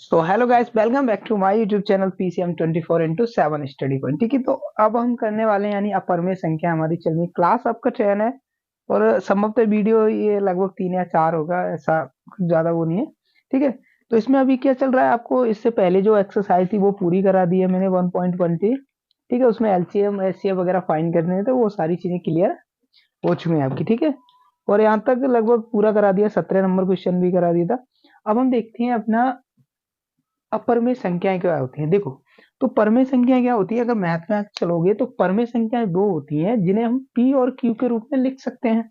So hello guys, welcome back to my YouTube channel PCM 24/7 study point. ठीक है, तो अब हम करने वाले हैं यानी अपरमेय संख्या हमारी चल रही क्लास आपका चयन है। और संभवतः वीडियो ये लगभग 3 या 4 होगा, ऐसा कुछ ज्यादा वो नहीं है। ठीक है, तो इसमें अभी क्या चल रहा है, आपको इससे पहले जो एक्सरसाइज थी वो पूरी करा दी है मैंने 1.1 थी। ठीक है, उसमें एलसीएम एचसीएफ वगैरह फाइंड करने थे, वो सारी चीजें क्लियर हो चुकी हैं आपकी। ठीक है, और यहाँ तक लगभग पूरा करा दिया, 17 नंबर क्वेश्चन भी करा दिया था। अब हम देखते हैं अपना अपरमेय संख्याएं क्या होती हैं। देखो, तो परमेय संख्याएं क्या होती है, अगर मैथ में आप चलोगे तो परमेय संख्याएं वो होती हैं जिन्हें हम पी और क्यू के रूप में लिख सकते हैं।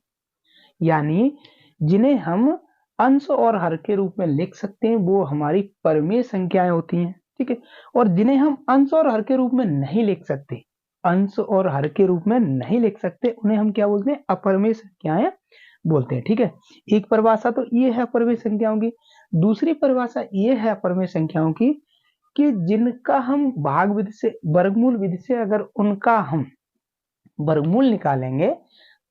यानी जिन्हें हम अंश और हर के रूप में लिख सकते हैं वो हमारी परमेय संख्याएं होती हैं। ठीक है, और जिन्हें हम अंश और हर के रूप में नहीं लिख सकते, अंश और हर के रूप में नहीं लिख सकते, उन्हें हम क्या बोलते हैं, अपरमेय संख्याएं बोलते हैं। ठीक है, एक परिभाषा तो ये है अपरमेय संख्याओं की। दूसरी परिभाषा ये है अपरमेय संख्याओं की कि जिनका हम भाग विधि से, वर्गमूल विधि से अगर उनका हम वर्गमूल निकालेंगे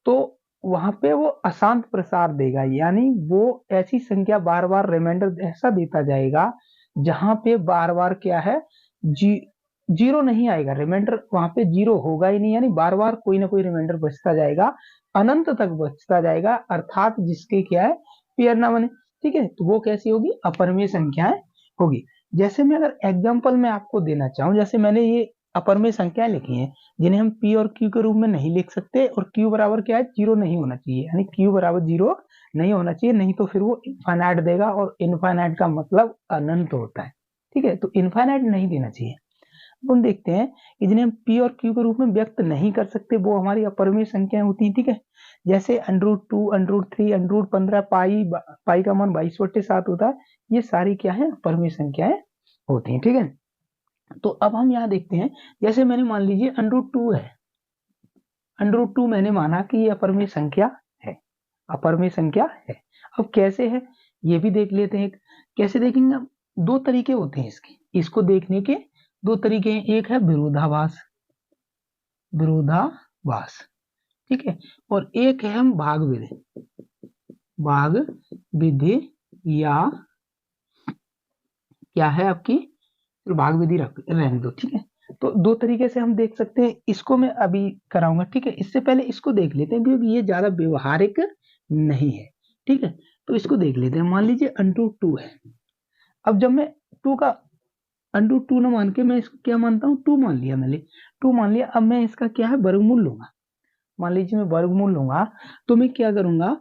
तो वहां पे वो अशांत प्रसार देगा। यानी वो ऐसी संख्या बार बार रिमाइंडर ऐसा देता जाएगा जहां पे बार बार क्या है, जीरो नहीं आएगा, रिमाइंडर वहां पे जीरो होगा ही नहीं। यानी बार बार कोई ना कोई रिमाइंडर बचता जाएगा, अनंत तक बचता जाएगा, अर्थात जिसके क्या है, पेयर ना बने। ठीक है, तो वो कैसी होगी, अपरमेय संख्याएं होगी। जैसे मैं अगर एग्जाम्पल में आपको देना चाहूं, जैसे मैंने ये अपरमेय संख्याएं लिखी हैं जिन्हें हम पी और क्यू के रूप में नहीं लिख सकते, और क्यू बराबर क्या है, जीरो नहीं होना चाहिए। यानी क्यू बराबर जीरो नहीं होना चाहिए, नहीं तो फिर वो इनफाइनाइट देगा, और इनफाइनाइट का मतलब अनंत होता है। ठीक है, तो इनफाइनाइट नहीं देना चाहिए। अब हम देखते हैं कि जिन्हें हम पी और क्यू के रूप में व्यक्त नहीं कर सकते वो हमारी अपरमेय संख्याएं होती हैं। ठीक है, जैसे √2, √3, √15, पाई पाई का मान 22/7 होता है। ये सारी क्या है, अपरमेय संख्याएं होती हैं। ठीक है, तो अब हम यहाँ देखते हैं, जैसे मैंने मान लीजिए √2 है, √2 मैंने माना कि ये अपरमेय संख्या है, अपरमेय संख्या है। अब कैसे है ये भी देख लेते हैं। कैसे देखेंगे, अब दो तरीके होते हैं इसके, इसको देखने के दो तरीके हैं। एक है विरोधाभास, विरोधाभास। ठीक है, और एक है हम भाग विधि, भाग विधि, या क्या है आपकी, तो भाग विधि रख रहने दो। ठीक है, तो दो तरीके से हम देख सकते हैं, इसको मैं अभी कराऊंगा। ठीक है, इससे पहले इसको देख लेते हैं क्योंकि ये ज्यादा व्यवहारिक नहीं है। ठीक है, तो इसको देख लेते हैं। मान लीजिए √2 है। अब जब मैं टू का √2 ना मान के मैं इसको क्या मानता हूँ, टू मान लिया मैंने, टू मान लिया। अब मैं इसका क्या है, वर्गमूल लूंगा। मान लीजिए मैं वर्गमूल लूंगा, तो मैं क्या करूंगा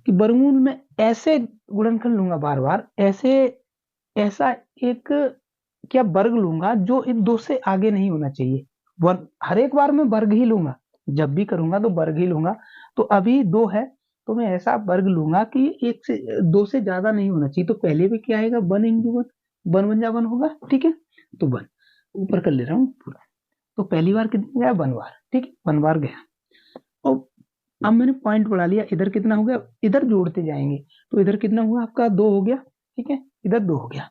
कि वर्गमूल में ऐसे गुणनखंड लूंगा, बार बार ऐसे, ऐसा एक क्या वर्ग लूंगा जो इन दो से आगे नहीं होना चाहिए। वर्ग हर एक बार मैं वर्ग ही लूंगा, जब भी करूंगा तो वर्ग ही लूंगा। तो अभी दो है, तो मैं ऐसा वर्ग लूंगा कि एक से दो से ज्यादा नहीं होना चाहिए। तो पहले भी क्या आएगा, 1 × 1, 1 × 1 होगा। ठीक है, तो 1 ऊपर कर ले रहा हूँ पूरा। तो पहली बार कितना गया, 1 बार। ठीक है, 1 बार गया। और अब मैंने पॉइंट बढ़ा लिया, इधर कितना हो गया, इधर जोड़ते जाएंगे तो इधर कितना हुआ आपका, 2 हो गया। ठीक है, इधर 2 हो गया।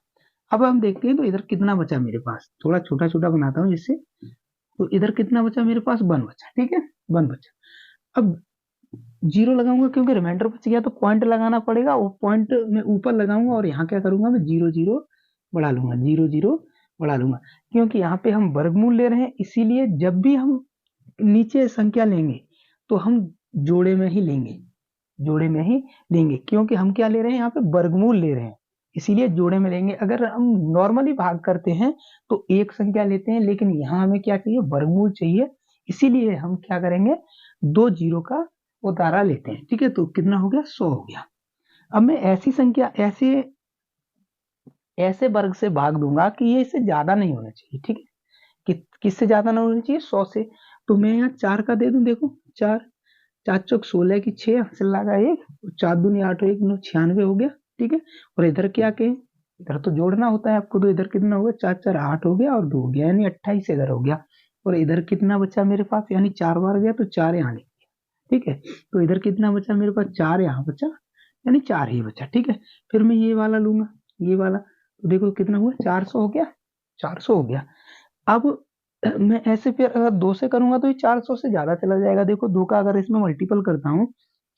अब हम देखते हैं तो इधर कितना बचा मेरे पास, थोड़ा छोटा छोटा बनाता हूँ जिससे, तो इधर कितना बचा मेरे पास, 1 बचा। ठीक है, 1 बचा। अब जीरो लगाऊंगा क्योंकि रिमाइंडर बच गया, तो पॉइंट लगाना पड़ेगा। वो पॉइंट मैं ऊपर लगाऊंगा और यहाँ क्या करूंगा, मैं जीरो जीरो बढ़ा लूंगा, जीरो जीरो बढ़ा लूंगा। क्योंकि यहाँ पे हम वर्गमूल ले रहे हैं, इसीलिए जब भी हम नीचे संख्या लेंगे तो हम जोड़े में ही लेंगे, जोड़े में ही लेंगे। क्योंकि हम क्या ले रहे हैं, यहाँ पे वर्गमूल ले रहे हैं, इसीलिए जोड़े में लेंगे। अगर हम नॉर्मली भाग करते हैं तो एक संख्या लेते हैं, लेकिन यहाँ हमें क्या चाहिए, वर्गमूल चाहिए, इसीलिए हम क्या करेंगे, 2 जीरो का उतारा लेते हैं। ठीक है, तो कितना हो गया, 100 हो गया। अब मैं ऐसी संख्या, ऐसे ऐसे वर्ग से भाग दूंगा कि ये इससे ज्यादा नहीं होना चाहिए। ठीक है, किससे ज्यादा ना होना चाहिए, 100 से। तो मैं यहाँ 4 का दे दूं, देखो 4, 4 × 4 = 16 की 6 हासिल लगा, 1 4 दूनी 8, 1 9 96 हो गया। ठीक है, और इधर क्या के, इधर तो जोड़ना होता है आपको, तो इधर कितना होगा, 4 4 8 हो गया, और 2 हो गया, यानी 28 इधर हो गया। और इधर कितना बचा मेरे पास, यानी 4 बार गया तो 4 यहाँ लिख दिया। ठीक है, तो इधर कितना बचा मेरे पास, 4 यहाँ बचा, यानी 4 ही बचा। ठीक है, फिर मैं ये वाला लूंगा, ये वाला, तो देखो कितना हुआ, 400 हो गया, 400 हो गया। अब मैं ऐसे फिर अगर 2 से करूंगा तो ये 400 से ज्यादा चला जाएगा। देखो 2 का अगर इसमें मल्टीपल करता हूँ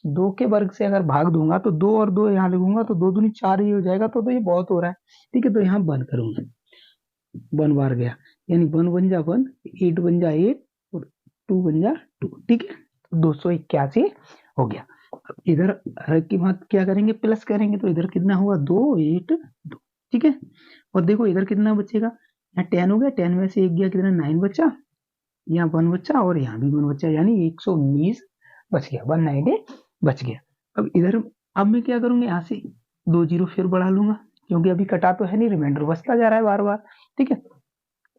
2 के वर्ग से अगर भाग दूंगा तो 2 और 2 यहाँ लगूंगा तो 2 दूनी 4 ही हो जाएगा, तो ये बहुत हो रहा है। ठीक है, तो यहाँ 1 करूंगा, 1 बार गया, यानी 1 बन जा 1, 8 बन जा 8 और 2 बन जा 2। ठीक है, 281 हो गया। अब इधर की बात क्या करेंगे, प्लस करेंगे, तो इधर कितना हुआ 2 8 2। ठीक है, और देखो इधर कितना बचेगा, यहाँ 10 हो गया, 10 में से 1 गया, कितना 9 बचा, यहाँ 1 बचा और यहाँ भी 1 बचा, यानी 119 बच गया, 190 बच गया। अब इधर अब मैं क्या करूंगा, यहाँ से 2 जीरो फिर बढ़ा लूंगा, क्योंकि अभी कटा तो है नहीं, रिमाइंडर बचता जा रहा है बार बार। ठीक है,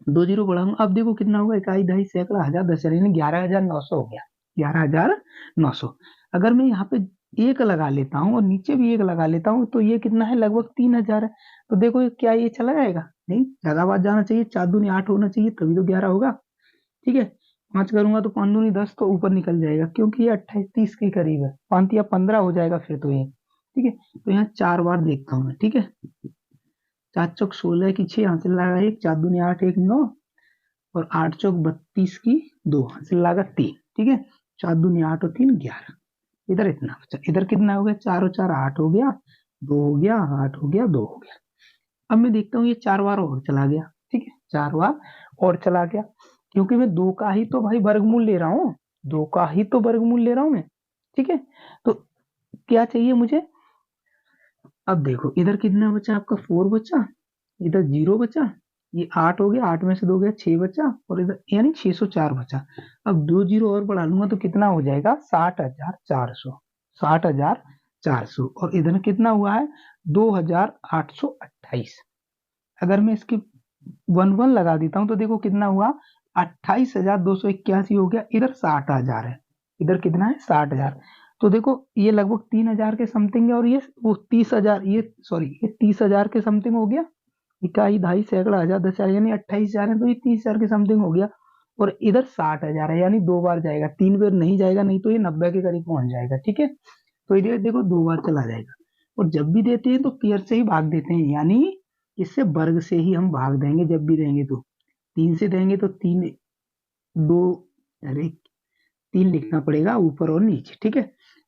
2 जीरो बढ़ाऊंगा, अब देखो कितना होगा, इकाई दहाई सैकड़ा हजार दस यानी 11,900 हो गया, 11,900। अगर मैं यहाँ पे 1 लगा लेता हूँ और नीचे भी 1 लगा लेता हूँ तो ये कितना है, लगभग 3,000 है। तो देखो क्या ये चला जाएगा, नहीं, ज्यादा बात जाना चाहिए, 4 दूनी 8 होना चाहिए, तभी तो 11 होगा। ठीक है, 5 करूंगा तो 5 दूनी 10 तो ऊपर निकल जाएगा, क्योंकि ये 28 30 के करीब है, 5 या 15 हो जाएगा फिर तो ये। ठीक है, तो यहाँ 4 बार देखता हूँ मैं। ठीक है, 4 चौक 16 की 6 हासिल लगा 1, 4 दूनी 8 1 9 और 8 चौक 32 की 2 हासिल लगा 3। ठीक है, 4 दूनी 8 और 3 11। इधर इतना बचा, इधर कितना हो गया, 4 और 4 8 हो गया, 2 हो गया, 8 हो गया, 2 हो गया। अब मैं देखता हूँ ये 4 बार और चला गया। ठीक है, 4 बार और चला गया, क्योंकि मैं 2 का ही तो भाई वर्गमूल ले रहा हूँ, 2 का ही तो वर्गमूल ले रहा हूँ मैं। ठीक है, तो क्या चाहिए मुझे, अब देखो इधर कितना बचा आपका 4 बचा, इधर 0 बचा, ये 8 हो गया, 8 में से 2 गया 6 बचा, और इधर यानी 604 बचा। अब 2 जीरो और बढ़ा लूंगा तो कितना हो जाएगा, 60,400, 60,400। और इधर कितना हुआ है, 2,828। अगर मैं इसकी 1 लगा देता हूँ तो देखो कितना हुआ, 28,281 हो गया। इधर 60,000 है, इधर कितना है 60,000। तो देखो ये लगभग 3,000 के समथिंग है, और ये वो 30,000, ये सॉरी ये 30,000 के समथिंग हो गया। इकाई दहाई सैकड़ा हजार दस हजार यानी 28,000 है, तो ये 30,000 के समथिंग हो गया। और इधर 60,000 है, यानी 2 बार जाएगा, 3 बार नहीं जाएगा, नहीं तो ये 90 के करीब पहुंच जाएगा। ठीक है, तो इधर देखो 2 बार चला जाएगा। और जब भी देते हैं तो पेयर से ही भाग देते हैं, यानी इससे वर्ग से ही हम भाग देंगे, जब भी देंगे तो 3 से देंगे तो 3 2, अरे 3 लिखना पड़ेगा ऊपर और नीचे। ठीक है,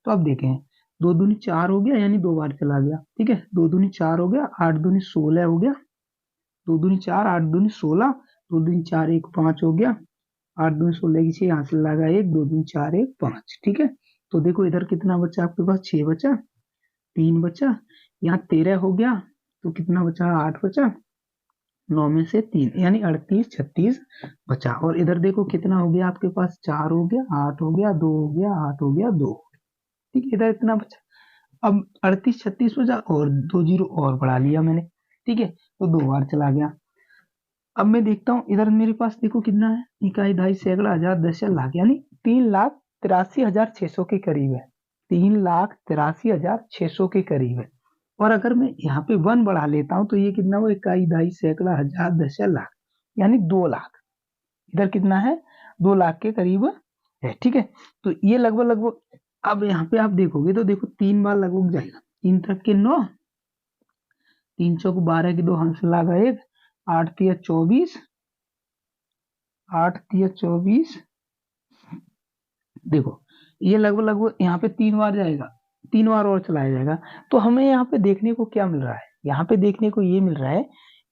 तो अब देखें, 2 दूनी 4 हो गया, यानी 2 बार चला गया। ठीक है, 2 दूनी 4 हो गया, 8 दूनी 16 हो गया, 2 दूनी 4 8 दूनी 16, 2 दूनी 4 1 5 हो गया, 8 दूनी 16 की 6 यहाँ से लगा 1, 2 दूनी 4 1 5। ठीक है, तो देखो इधर कितना बचा आपके पास, 6 बचा, 3 बचा, यहाँ 13 हो गया, तो कितना बचा 8 बचा, 9 में से 3 यानी 38 36 बचा। और इधर देखो कितना हो गया आपके पास, 4 हो गया, 8 हो गया, 2 हो गया, 8 हो गया, 2 हो गया। ठीक है, इधर इतना बचा। अब 38 36 बचा और 2 जीरो और बढ़ा लिया मैंने। ठीक है, तो 2 बार चला गया। अब मैं देखता हूँ इधर मेरे पास देखो कितना है, इकाई दहाई सैकड़ा हजार दस लाख, यानी 3,83,600 के करीब है, 3,83,600 के करीब है। और अगर मैं यहाँ पे 1 बढ़ा लेता हूँ तो ये कितना हुआ, इकाई दहाई सैकड़ा हजार दस लाख, यानी 2 लाख। इधर कितना है, 2 लाख के करीब है। ठीक है, तो ये लगभग लगभग, अब यहाँ पे आप देखोगे तो देखो 3 बार लगभग जाएगा, 3 तक के 9, 3 चौक 12 की 2 हाथ से लगा 1, 8 तिया 24, 8 तिया 24। देखो ये लगभग लगभग यहाँ पे 3 बार जाएगा, 3 बार और चलाया जाएगा। तो हमें यहाँ पे देखने को क्या मिल रहा है, यहाँ पे देखने को ये मिल रहा है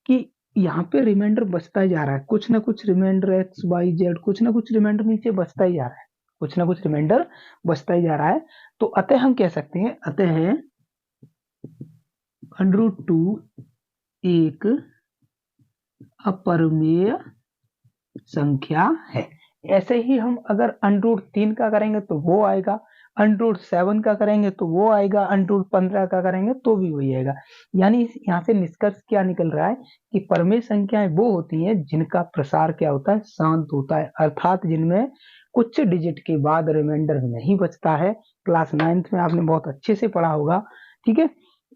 कि यहाँ पे रिमाइंडर बचता ही जा रहा है, कुछ ना कुछ रिमाइंडर एक्स वाई जेड, कुछ ना कुछ रिमाइंडर नीचे बचता ही जा रहा है, कुछ ना कुछ रिमाइंडर बचता ही जा रहा है। तो अतः हम कह सकते हैं, अतः √2 एक अपरिमेय संख्या है। ऐसे ही हम अगर √3 का करेंगे तो वो आएगा, √7 का करेंगे तो वो आएगा, √15 का करेंगे तो भी वही आएगा। यानी यहाँ से निष्कर्ष क्या निकल रहा है कि परिमेय संख्याएं वो होती हैं जिनका प्रसार क्या होता है, शांत होता है, अर्थात जिनमें कुछ डिजिट के बाद रिमाइंडर नहीं बचता है। क्लास 9th में आपने बहुत अच्छे से पढ़ा होगा। ठीक है,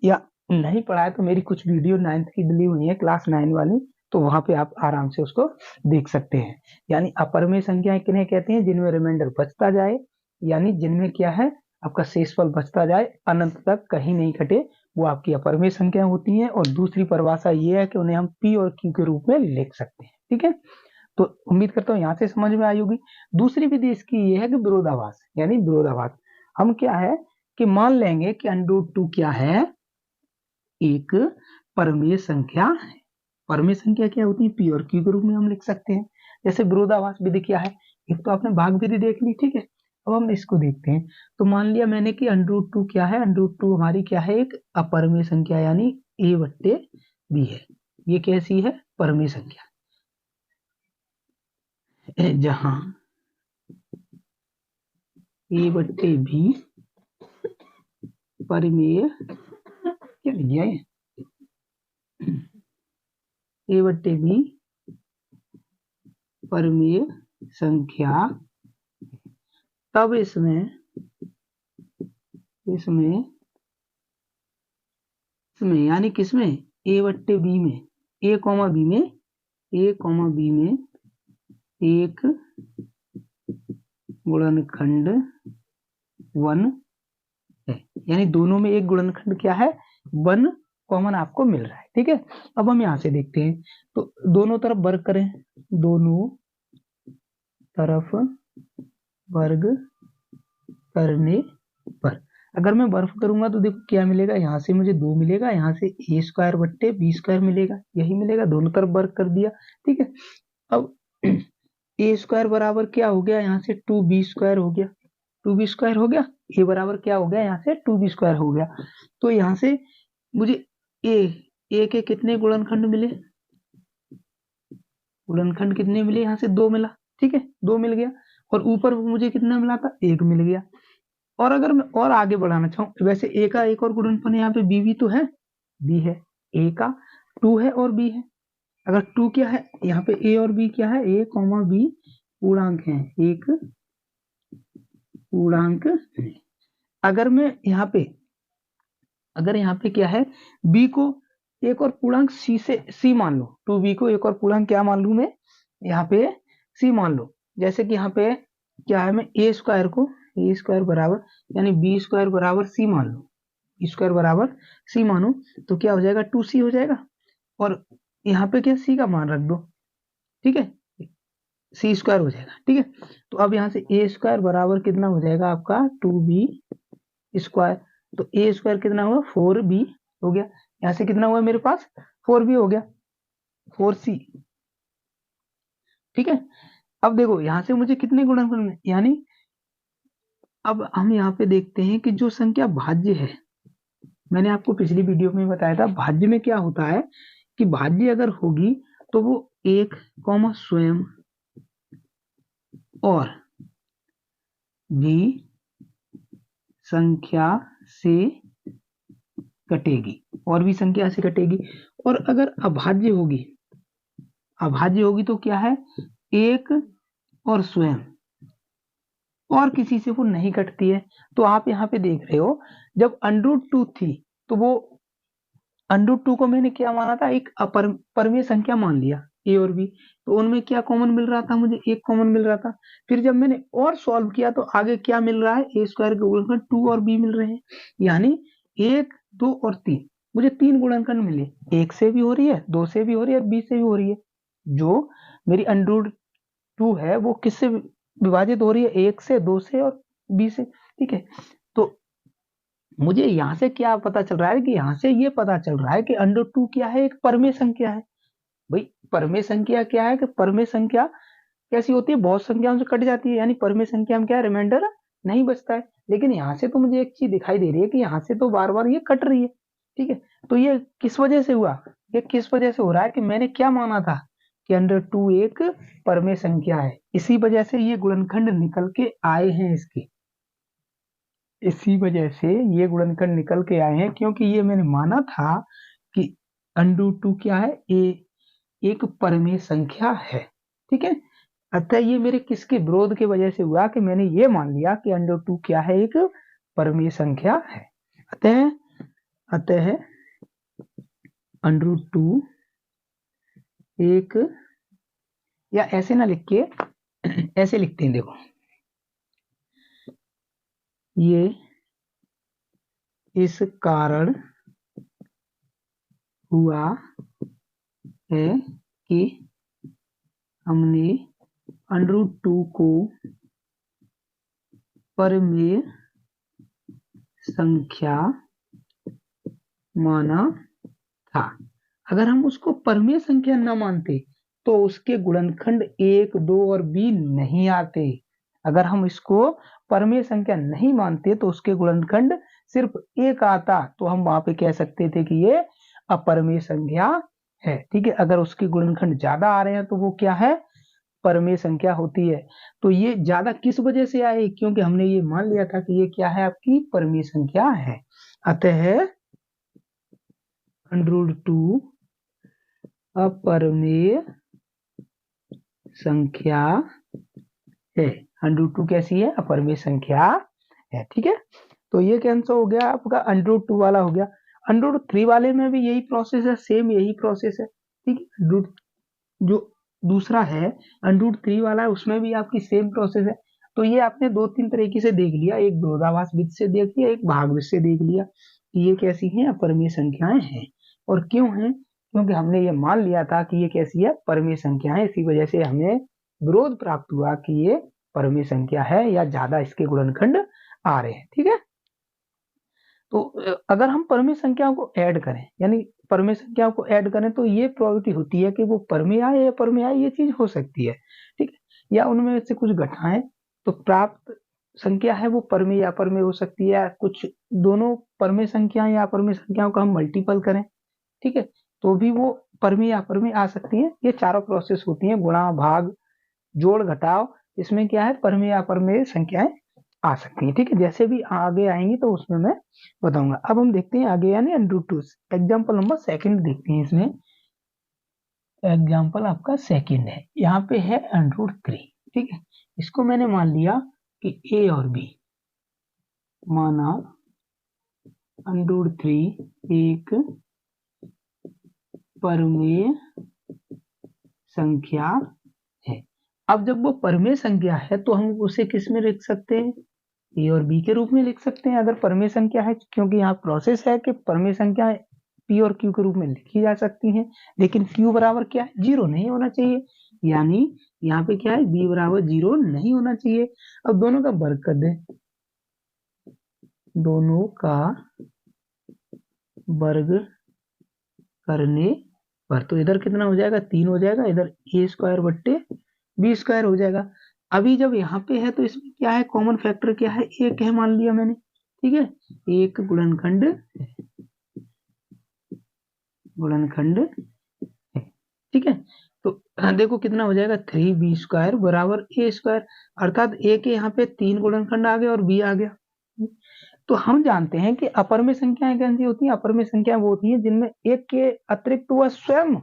या नहीं पढ़ा है तो मेरी कुछ वीडियो 9th की डली हुई है क्लास 9 वाली, तो वहां पे आप आराम से उसको देख सकते हैं। यानी अपरिमेय संख्याएं किन्हें कहते हैं, जिनमें रिमाइंडर बचता जाए, यानी जिनमें क्या है, आपका शेषफल बचता जाए, अनंत तक कहीं नहीं घटे, वो आपकी अपरिमेय संख्याएं होती हैं। और दूसरी परिभाषा ये है कि उन्हें हम पी और क्यू के रूप में लिख सकते हैं। ठीक है, तो उम्मीद करता हूँ यहाँ से समझ में आई होगी। दूसरी विधि इसकी ये है कि विरोधाभास, यानी विरोधाभास हम क्या है कि मान लेंगे कि √2 क्या है, एक परमेय संख्या है। परमेय संख्या क्या होती है, पी और क्यू के रूप में हम लिख सकते हैं। जैसे विरोधाभास विधि क्या है, एक तो आपने भाग विधि देख ली, ठीक है। अब हम इसको देखते हैं। तो मान लिया मैंने कि √2 क्या है, √2 हमारी क्या है, एक अपरमेय संख्या यानी a/b है। ये कैसी है, परमेय संख्या, जहां a/b परमेय, क्या लिख दिया है, a/b परमेय संख्या, तब इसमें यानी किसमें, a/b में, a,b में एक गुणनखंड 1 है, यानी दोनों में एक गुणनखंड क्या है, 1 कॉमन आपको मिल रहा है, ठीक है। अब हम यहां से देखते हैं, तो दोनों तरफ वर्ग करें, दोनों तरफ वर्ग करने पर अगर मैं वर्ग करूंगा तो देखो क्या मिलेगा, यहाँ से मुझे 2 मिलेगा, यहाँ से a² / b² मिलेगा, यही मिलेगा, दोनों तरफ वर्ग कर दिया, ठीक है। अब a² बराबर क्या हो गया, यहाँ से 2b² हो गया, 2b² हो गया, a बराबर क्या हो गया, यहाँ से 2b² हो गया। तो यहाँ से मुझे a के कितने गुणनखंड मिले, गुणनखंड कितने मिले, यहाँ से 2 मिला, ठीक है, 2 मिल गया, और ऊपर मुझे कितना मिला था, 1 मिल गया। और अगर मैं और आगे बढ़ाना चाहूँ, वैसे a का एक और गुणनफल यहाँ पे b भी तो है, b है, a का 2 है और b है। अगर 2 क्या है, यहाँ पे a और b क्या है, a, b पूर्णांक है, एक पूर्णांक है। अगर मैं यहाँ पे क्या है, b को एक और पूर्णांक c मान लो, 2b को एक और पूर्णांक क्या मान लू मैं, यहाँ पे c मान लो। जैसे कि यहाँ पे क्या है, मैं a² बराबर यानी b² बराबर c मान लो, b² बराबर c मानो, तो क्या हो जाएगा, 2c हो जाएगा। और यहाँ पे क्या, c का मान रख दो, ठीक है, c² हो जाएगा, ठीक है। तो अब यहाँ से a² बराबर कितना हो जाएगा आपका, 2b², तो a² कितना हुआ, 4b हो गया। यहाँ से कितना हुआ मेरे पास, 4b हो गया, 4c, ठीक है। अब देखो यहाँ से मुझे कितने गुणनफल, यानी अब हम यहाँ पे देखते हैं कि जो संख्या भाज्य है, मैंने आपको पिछली वीडियो में बताया था, भाज्य में क्या होता है कि भाज्य अगर होगी तो वो 1, स्वयं और भी संख्या से कटेगी, और भी संख्या से कटेगी। और अगर अभाज्य होगी तो क्या है, 1 और स्वयं और किसी से वो नहीं कटती है। तो आप यहाँ पे देख रहे हो, जब √2 थी तो वो √2 को मैंने क्या माना था, एक परमेय संख्या मान लिया, a और b, तो उनमें क्या कॉमन मिल रहा था, मुझे 1 कॉमन मिल रहा था। फिर जब मैंने और सॉल्व किया तो आगे क्या मिल रहा है, a² के गुणनखंड 2 और b मिल रहे हैं, यानी 1, 2 और 3, मुझे 3 गुणनखंड मिले, 1 से भी हो रही है, 2 से भी हो रही है और b से भी हो रही है। जो मेरी √2 है वो किससे विभाजित हो रही है, 1 से, 2 से और b से, ठीक है। तो मुझे यहाँ से क्या पता चल रहा है, कि यहाँ से ये पता चल रहा है कि √2 क्या है, एक परमेय संख्या है। भाई परमेय संख्या क्या है, कि परमेय संख्या कैसी होती है, बहुत संख्याओं से कट जाती है, यानी परमेय संख्या में क्या, रिमाइंडर नहीं बचता है। लेकिन यहाँ से तो मुझे एक चीज दिखाई दे रही है कि यहाँ से तो बार बार ये कट रही है, ठीक है। तो ये किस वजह से हुआ, ये किस वजह से हो रहा है, कि मैंने क्या माना था कि √2 एक परमेय संख्या है, इसी वजह से ये गुणनखंड निकल के आए हैं इसके, इसी वजह से ये गुणनखंड निकल के आए हैं, क्योंकि ये मैंने माना था कि √2 क्या है, एक परमेय संख्या है, ठीक है। अतः ये मेरे किसके विरोध की वजह से हुआ, कि मैंने ये मान लिया कि √2 क्या है, एक परमेय संख्या है। अतः √2 एक, या ऐसे ना लिख के ऐसे लिखते हैं, देखो ये इस कारण हुआ है कि हमने √2 को परमेय संख्या माना था। अगर हम उसको परमेय संख्या न मानते तो उसके गुणनखंड 1, 2 और b नहीं आते। अगर हम इसको परमेय संख्या नहीं मानते तो उसके गुणनखंड सिर्फ 1 आता, तो हम वहां पे कह सकते थे कि ये अपरमेय संख्या है। ठीक है, अगर उसके गुणनखंड ज्यादा आ रहे हैं तो वो क्या है, परमेय संख्या होती है। तो ये ज्यादा किस वजह से आई, क्योंकि हमने ये मान लिया था कि ये क्या है, आपकी परमेय संख्या है। अतः √2 अपरमेय संख्या है। √2 कैसी है, अपरमेय संख्या है। ठीक है, तो ये कैंसिल हो गया, आपका √2 वाला हो गया। √3 वाले में भी यही प्रोसेस है, सेम यही प्रोसेस है। ठीक है, जो दूसरा है √3 वाला है, उसमें भी आपकी सेम प्रोसेस है। तो ये आपने 2-3 तरीके से देख लिया, एक विरोधाभास विधि से देख लिया, एक भाग विधि से देख लिया कि ये कैसी हैं, अपरमेय संख्याएं हैं। और क्यों हैं, क्योंकि हमने ये मान लिया था कि ये कैसी है, परमेय संख्याएं। इसी वजह से हमें विरोध प्राप्त हुआ कि ये परमेय संख्या है या ज्यादा इसके गुणनखंड आ रहे हैं। ठीक है, तो अगर हम परमेय संख्याओं को ऐड करें, यानी परमेय संख्याओं को ऐड करें, तो ये प्रोबेबिलिटी होती है कि वो परमेय आए या परमेय आए, ये चीज हो सकती है। ठीक है, या उनमें से कुछ घटाएं तो प्राप्त संख्या है वो परमेय या अपरमेय हो सकती है। कुछ दोनों परमेय संख्याएं या अपरमेय संख्याओं का हम मल्टीपल करें, ठीक है, तो भी वो परमेय या अपरमेय आ सकती है। ये चारों प्रोसेस होती है, गुणा, भाग, जोड़, घटाव, इसमें क्या है, परमेय या अपरमेय संख्याएं आ सकती हैं। ठीक है, जैसे भी आगे आएंगी तो उसमें मैं बताऊंगा। अब हम देखते हैं आगे, यानी √2 एग्जाम्पल नंबर सेकंड देखते हैं। इसमें एग्जाम्पल आपका सेकंड है, यहाँ पे है √3। ठीक है, इसको मैंने मान लिया कि a और b, माना √3 एक परमेय संख्या है। अब जब वो परमेय संख्या है तो हम उसे किस में लिख सकते हैं, ए और बी के रूप में लिख सकते हैं, अगर परमेय संख्या है, क्योंकि यहाँ प्रोसेस है कि परमेय संख्या पी और क्यू के रूप में लिखी जा सकती हैं। लेकिन क्यू बराबर क्या है, 0 नहीं होना चाहिए, यानी यहाँ पे क्या है, बी बराबर 0 नहीं होना चाहिए। अब दोनों का वर्ग कर दें, दोनों का वर्ग करने पर तो इधर कितना हो जाएगा, 3 हो जाएगा, इधर a² बट्टे b² हो जाएगा। अभी जब यहाँ पे है तो इसमें क्या है, कॉमन फैक्टर क्या है, एक है, मान लिया मैंने। ठीक है, एक गुणनखंड है। ठीक है, तो देखो कितना हो जाएगा, 3b² बराबर a², अर्थात a के यहाँ पे 3 गुणनखंड आ गए और b आ गया। तो हम जानते हैं कि अपरमेय संख्याएं कैसी होती हैं, अपरमेय संख्याएं वो होती हैं जिनमें एक के अतिरिक्त वह स्वयं,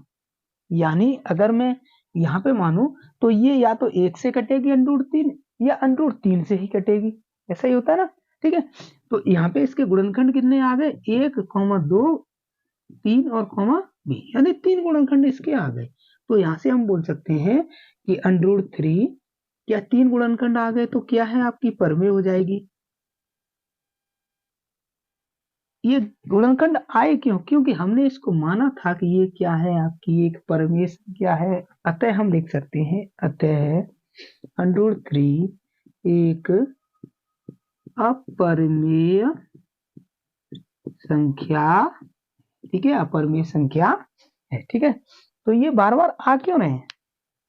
यानी अगर मैं यहाँ पे मानूं तो ये या तो 1 से कटेगी √3 या √3 से ही कटेगी, ऐसा ही होता है ना। ठीक है, तो यहाँ पे इसके गुणनखंड कितने आ गए, 1, 2, 3 और b, यानी 3 गुणनखंड इसके आ गए। तो यहाँ से हम बोल सकते हैं कि √3 क्या 3 गुणनखंड आ गए तो क्या है, आपकी परमेय हो जाएगी। ये गुणनखंड आए क्यों, क्योंकि हमने इसको माना था कि ये क्या है, आपकी एक परमेय संख्या है। अतः हम लिख सकते हैं, अतः √3 एक अपरमेय संख्या, ठीक है, अपरमेय संख्या है। ठीक है, तो ये बार बार आ क्यों रहे हैं,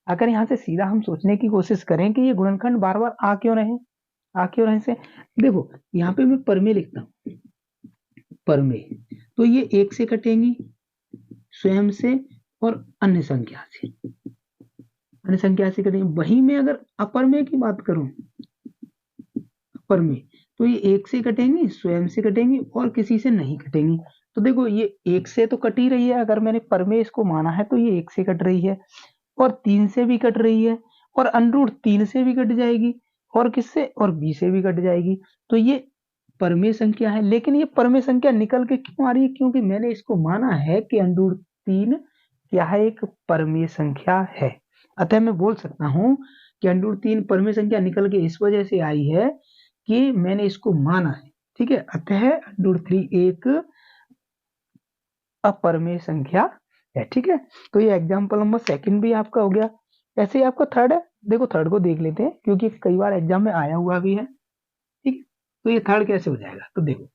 अगर यहाँ से सीधा हम सोचने की कोशिश करें कि ये गुणनखंड बार बार आ क्यों रहे से, देखो यहाँ पे मैं परमेय लिखता हूँ, परमेय, तो ये 1 से कटेंगी, स्वयं से और अन्य संख्या से कटेंगे। वहीं में अगर अपरमेय की बात करूं, अपरमेय, तो ये 1 से कटेंगी, स्वयं से कटेंगी और किसी से नहीं कटेंगी। तो देखो ये 1 से तो कट ही रही है, अगर मैंने परमेय इसको माना है तो ये 1 से कट रही है और 3 से भी कट रही है और √3 से भी कट जाएगी और किससे, और b से भी कट जाएगी। तो ये परमेय संख्या है। लेकिन ये परमेय संख्या निकल के क्यों आ रही है, क्योंकि मैंने इसको माना है कि √3 क्या है, एक परमेय संख्या है। अतः मैं बोल सकता हूं कि √3 परमेय संख्या निकल के इस वजह से आई है कि मैंने इसको माना है। ठीक है, अतः √3 एक अपरमेय संख्या है। ठीक है, तो ये एग्जाम्पल नंबर सेकंड भी आपका हो गया। ऐसे ही आपका थर्ड है, देखो थर्ड को देख लेते हैं क्योंकि कई बार एग्जाम में आया हुआ भी है। ठीक है, तो ये थर्ड कैसे हो जाएगा, तो देखो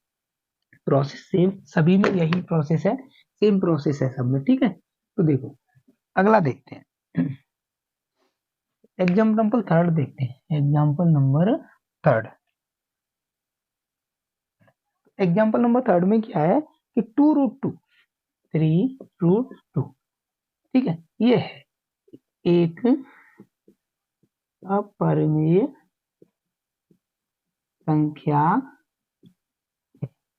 प्रोसेस सेम, सभी में यही प्रोसेस है, सेम प्रोसेस है सब में, ठीक है। तो देखो अगला देखते हैं, एग्जाम्पल थर्ड देखते हैं, example number third. Example number third में क्या है कि 2√2 3√2, ठीक है, ये है एक अपरिमेय संख्या,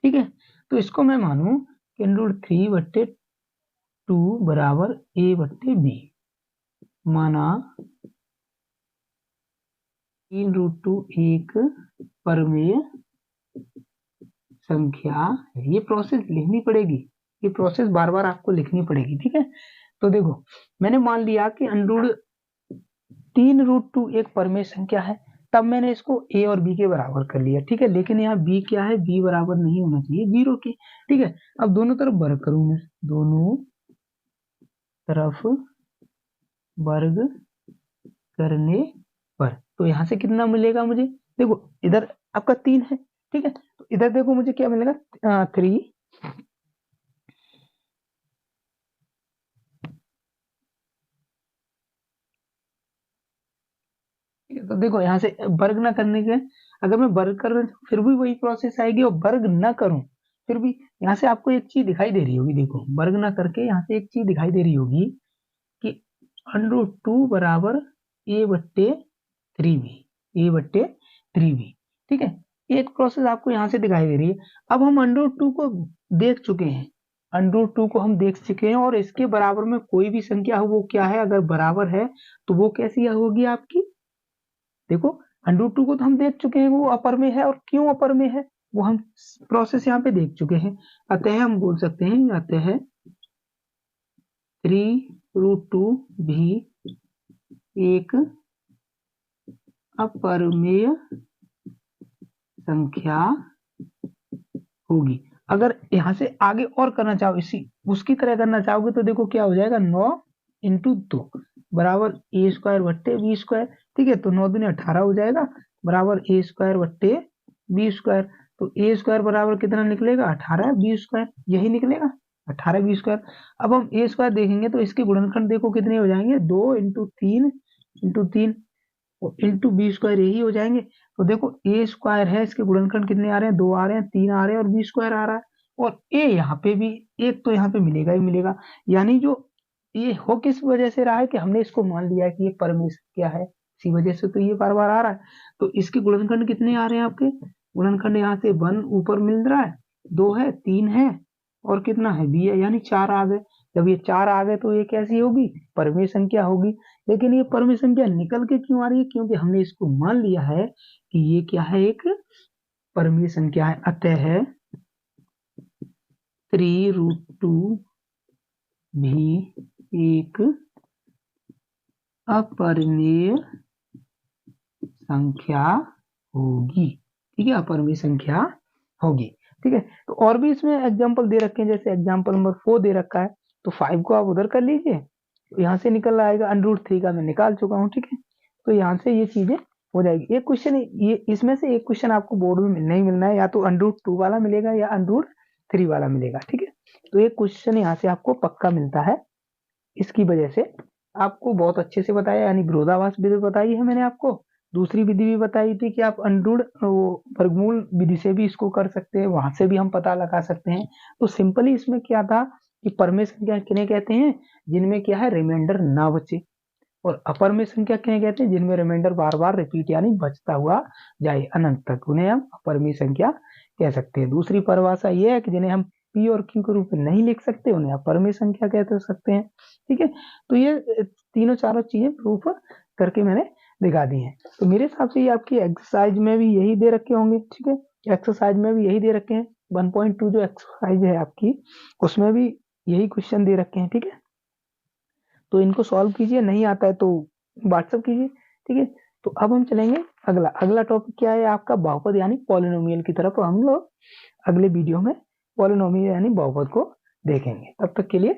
ठीक है। तो इसको मैं मानूं कि √3/2 बराबर a/b, माना 3√2 एक परिमेय संख्या है। ये प्रोसेस लिखनी पड़ेगी, ये प्रोसेस बार बार आपको लिखनी पड़ेगी, ठीक है। तो देखो मैंने मान लिया कि √3√2 एक परिमेय संख्या है, तब मैंने इसको a और b के बराबर कर लिया, ठीक है। लेकिन यहाँ b क्या है, b बराबर नहीं होना चाहिए 0 के, ठीक है। अब दोनों तरफ वर्ग करूं मैं, दोनों तरफ वर्ग करने पर तो यहाँ से कितना मिलेगा मुझे, देखो इधर आपका 3 है, ठीक है। तो इधर देखो मुझे क्या मिलेगा 3, तो देखो यहाँ से वर्ग ना करने के, अगर मैं वर्ग कर रहा फिर भी वही प्रोसेस आएगी, और वर्ग ना करूं फिर भी यहाँ से आपको एक चीज दिखाई दे रही होगी, देखो वर्ग ना करके यहाँ से एक चीज दिखाई दे रही होगी कि √2 बराबर a/3b, ठीक है। एक प्रोसेस आपको यहाँ से दिखाई दे रही है। अब हम √2 को देख चुके हैं, √2 को हम देख चुके हैं, और इसके बराबर में कोई भी संख्या हो वो क्या है, अगर बराबर है तो वो कैसी होगी आपकी, देखो √2 को तो हम देख चुके हैं वो अपर में है, और क्यों अपर में है वो हम प्रोसेस यहाँ पे देख चुके हैं। अतः हम बोल सकते हैं, अतः 3√2 भी एक अपरिमेय संख्या होगी। अगर यहाँ से आगे और करना चाहो, इसी उसकी तरह करना चाहोगे तो देखो क्या हो जाएगा, 9 × 2 बराबर a²/b², ठीक है। तो 9 दूनी 18 हो जाएगा, बराबर a²/b²। तो a² बराबर कितना निकलेगा, 18b², यही निकलेगा 18b²। अब हम a² देखेंगे तो इसके गुणनखंड देखो कितने हो जाएंगे, 2 × 3 × 3 इंटू b² यही हो जाएंगे। तो देखो a² है, इसके गुणनखंड कितने आ रहे हैं, 2 आ रहे हैं, 3 आ रहे हैं, और b² आ रहा है, और a यहाँ पे भी एक तो यहाँ पे मिलेगा ही मिलेगा। यानी जो ये हो किस वजह से रहा है कि हमने इसको मान लिया है कि ये परिमेय संख्या है, इसी वजह से तो ये बार बार आ रहा है। तो इसके गुणनखंड कितने आ रहे हैं आपके, गुणनखंड यहाँ से 1 ऊपर मिल रहा है, 2 है, 3 है, और कितना है b है, यानी 4 आ गए। जब ये 4 आ गए तो ये कैसी होगी, परिमेय संख्या होगी। लेकिन ये परिमेय संख्या निकल के क्यों आ रही है, क्योंकि हमने इसको मान लिया है कि ये क्या है, एक परिमेय संख्या है। अतः 3√2 भी एक अपरिमेय संख्या होगी, ठीक है, अपरिमेय संख्या होगी, ठीक है। तो और भी इसमें एग्जांपल दे रखे हैं, जैसे एग्जांपल नंबर 4 दे रखा है, तो 5 को आप उधर कर लीजिए, तो यहाँ से निकल आएगा, √3 का मैं निकाल चुका हूँ, ठीक है। तो यहाँ से ये चीजें हो जाएगी। एक क्वेश्चन ये इसमें से एक क्वेश्चन आपको बोर्ड में मिलना ही मिलना है, या तो √2 वाला मिलेगा या √3 वाला मिलेगा, ठीक है। तो एक क्वेश्चन यहाँ से आपको पक्का मिलता है। इसकी वजह से आपको बहुत अच्छे से बताया, यानी विरोधाभास विधि बताई है मैंने आपको, दूसरी विधि भी बताई थी कि आप वर्गमूल विधि से भी इसको कर सकते हैं, वहां से भी हम पता लगा सकते हैं। तो सिंपली इसमें क्या था कि परिमेय संख्या किन्हें कहते हैं, जिनमें क्या है, रिमाइंडर ना बचे, और अपरिमेय संख्या किन्हें कहते हैं, जिनमें रिमाइंडर बार बार रिपीट यानी बचता हुआ जाए अनंत तक, उन्हें हम अपरिमेय संख्या कह सकते हैं। दूसरी परिभाषा यह है कि जिन्हें हम p और q के रूप में नहीं लिख सकते, उन्हें अपरिमेय संख्या कह सकते हैं, ठीक है। तो ये तीनों चारों चीजें प्रूफ करके मैंने दिखा दी हैं। तो मेरे हिसाब से ये आपकी एक्सरसाइज में भी यही दे रखे होंगे, ठीक है, एक्सरसाइज में भी यही दे रखे हैं। 1.2 जो एक्सरसाइज है आपकी, उसमें भी यही क्वेश्चन दे रखे हैं, ठीक है। तो इनको सॉल्व कीजिए, नहीं आता है तो व्हाट्सअप कीजिए, ठीक है। तो अब हम चलेंगे अगला टॉपिक क्या है आपका, बहुपद यानी पॉलिनोमियल की तरफ हम लोग अगले वीडियो में पॉलिनोमियल यानी बहुपद को देखेंगे। तब तक के लिए